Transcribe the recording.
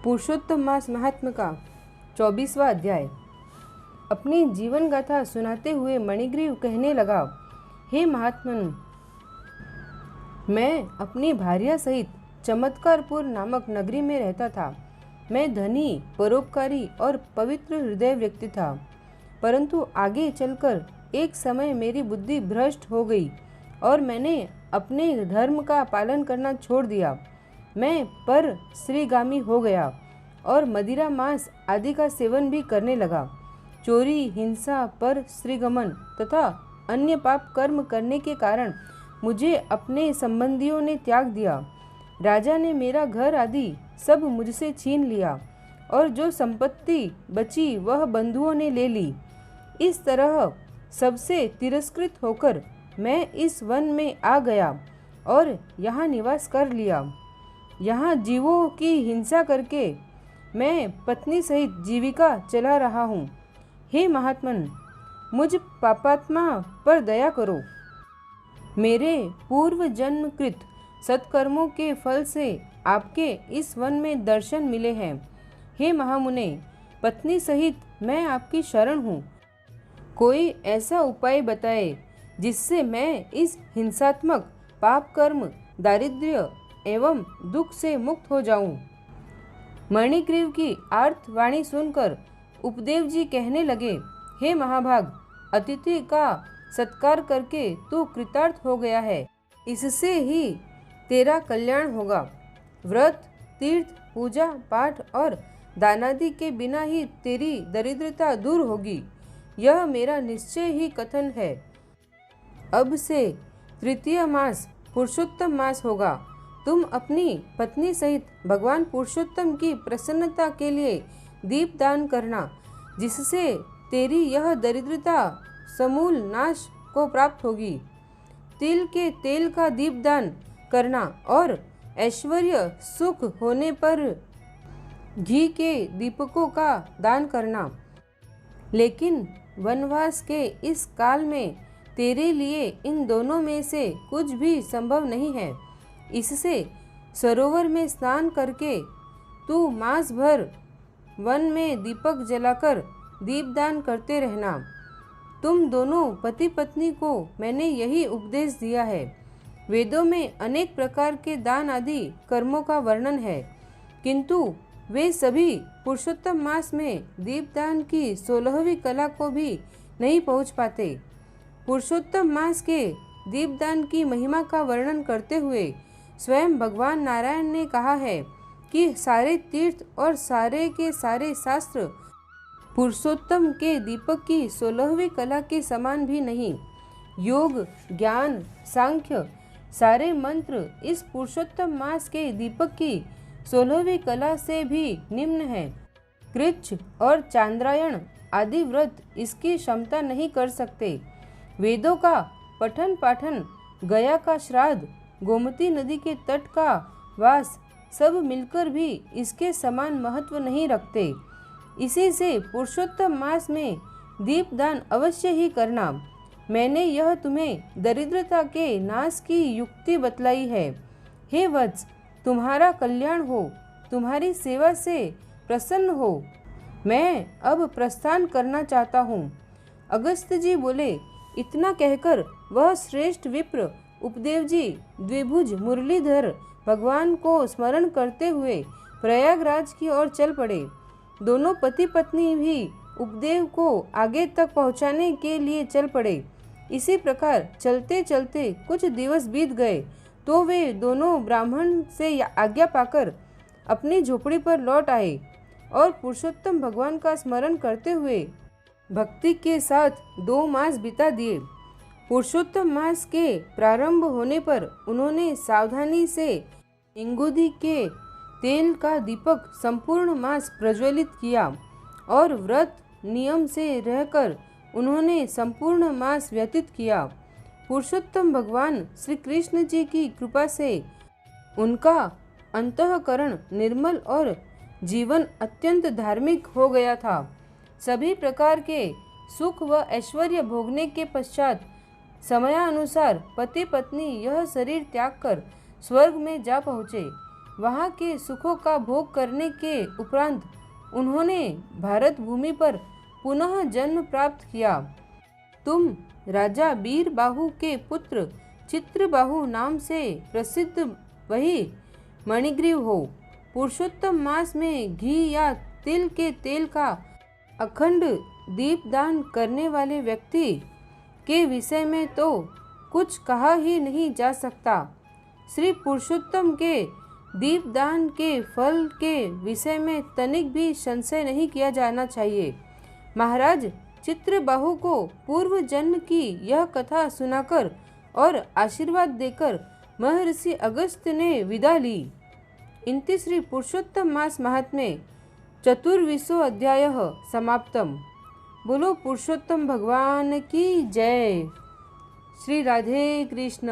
पुरुषोत्तम मास महात्म का 24वां अध्याय। अपनी जीवन गाथा सुनाते हुए मणिग्रीव कहने लगा, हे महात्मन, मैं अपनी भार्या सहित चमत्कारपुर नामक नगरी में रहता था। मैं धनी, परोपकारी और पवित्र हृदय व्यक्ति था, परंतु आगे चलकर एक समय मेरी बुद्धि भ्रष्ट हो गई और मैंने अपने धर्म का पालन करना छोड़ दिया। मैं पर श्रीगामी हो गया और मदिरा मांस आदि का सेवन भी करने लगा। चोरी, हिंसा, पर श्रीगमन तथा अन्य पाप कर्म करने के कारण मुझे अपने संबंधियों ने त्याग दिया। राजा ने मेरा घर आदि सब मुझसे छीन लिया और जो संपत्ति बची वह बंधुओं ने ले ली। इस तरह सबसे तिरस्कृत होकर मैं इस वन में आ गया और यहाँ निवास कर लिया। यहाँ जीवों की हिंसा करके मैं पत्नी सहित जीविका चला रहा हूँ। हे महात्मन, मुझ पापात्मा पर दया करो। मेरे पूर्व जन्म कृत सत्कर्मों के फल से आपके इस वन में दर्शन मिले हैं। हे महामुने, पत्नी सहित मैं आपकी शरण हूँ। कोई ऐसा उपाय बताए जिससे मैं इस हिंसात्मक पाप कर्म, दारिद्र्य एवं दुख से मुक्त हो जाऊं। मणिग्रीव की आर्त वाणी सुनकर उपदेव जी कहने लगे, हे महाभाग, अतिथि का सत्कार करके तू कृतार्थ हो गया है। इससे ही तेरा कल्याण होगा। व्रत, तीर्थ, पूजा पाठ और दानादि के बिना ही तेरी दरिद्रता दूर होगी। यह मेरा निश्चय ही कथन है। अब से तृतीय मास पुरुषोत्तम मास होगा। तुम अपनी पत्नी सहित भगवान पुरुषोत्तम की प्रसन्नता के लिए दीप दान करना, जिससे तेरी यह दरिद्रता समूल नाश को प्राप्त होगी। तिल के तेल का दीप दान करना और ऐश्वर्य सुख होने पर घी के दीपकों का दान करना। लेकिन वनवास के इस काल में तेरे लिए इन दोनों में से कुछ भी संभव नहीं है। इससे सरोवर में स्नान करके तू मास भर वन में दीपक जलाकर दीपदान करते रहना। तुम दोनों पति पत्नी को मैंने यही उपदेश दिया है। वेदों में अनेक प्रकार के दान आदि कर्मों का वर्णन है, किंतु वे सभी पुरुषोत्तम मास में दीपदान की 16वीं कला को भी नहीं पहुँच पाते। पुरुषोत्तम मास के दीपदान की महिमा का वर्णन करते हुए स्वयं भगवान नारायण ने कहा है कि सारे तीर्थ और सारे के सारे शास्त्र पुरुषोत्तम के दीपक की 16वीं कला के समान भी नहीं। योग, ज्ञान, सांख्य सारे मंत्र इस पुरुषोत्तम मास के दीपक की 16वीं कला से भी निम्न है। कृच्छ और चांद्रायण आदि व्रत इसकी क्षमता नहीं कर सकते। वेदों का पठन पाठन, गया का श्राद्ध, गोमती नदी के तट का वास सब मिलकर भी इसके समान महत्व नहीं रखते। इसी से पुरुषोत्तम मास में दीपदान अवश्य ही करना। मैंने यह तुम्हें दरिद्रता के नाश की युक्ति बतलाई है। हे वत्स, तुम्हारा कल्याण हो, तुम्हारी सेवा से प्रसन्न हो। मैं अब प्रस्थान करना चाहता हूँ। अगस्त्य जी बोले। इतना कहकर वह श्रेष्ठ विप्र उपदेव जी द्विभुज मुरलीधर भगवान को स्मरण करते हुए प्रयागराज की ओर चल पड़े। दोनों पति पत्नी भी उपदेव को आगे तक पहुंचाने के लिए चल पड़े। इसी प्रकार चलते चलते कुछ दिवस बीत गए तो वे दोनों ब्राह्मण से आज्ञा पाकर अपनी झोपड़ी पर लौट आए और पुरुषोत्तम भगवान का स्मरण करते हुए भक्ति के साथ 2 मास बिता दिए। पुरुषोत्तम मास के प्रारंभ होने पर उन्होंने सावधानी से इंगुदी के तेल का दीपक संपूर्ण मास प्रज्वलित किया और व्रत नियम से रहकर उन्होंने संपूर्ण मास व्यतीत किया। पुरुषोत्तम भगवान श्री कृष्ण जी की कृपा से उनका अंतःकरण निर्मल और जीवन अत्यंत धार्मिक हो गया था। सभी प्रकार के सुख व ऐश्वर्य भोगने के पश्चात समयानुसार पति पत्नी यह शरीर त्याग कर स्वर्ग में जा पहुँचे। वहाँ के सुखों का भोग करने के उपरांत उन्होंने भारत भूमि पर पुनः जन्म प्राप्त किया। तुम राजा बीरबाहु के पुत्र चित्रबाहु नाम से प्रसिद्ध वही मणिग्रीव हो। पुरुषोत्तम मास में घी या तिल के तेल का अखंड दीपदान करने वाले व्यक्ति के विषय में तो कुछ कहा ही नहीं जा सकता। श्री पुरुषोत्तम के दीपदान के फल के विषय में तनिक भी संशय नहीं किया जाना चाहिए। महाराज चित्रबाहु को पूर्व जन्म की यह कथा सुनाकर और आशीर्वाद देकर महर्षि अगस्त्य ने विदा ली। इति श्री पुरुषोत्तम मास महात्म्ये चतुर्विंशो अध्यायः समाप्तम। बोलो पुरुषोत्तम भगवान की जय। श्री राधे कृष्ण।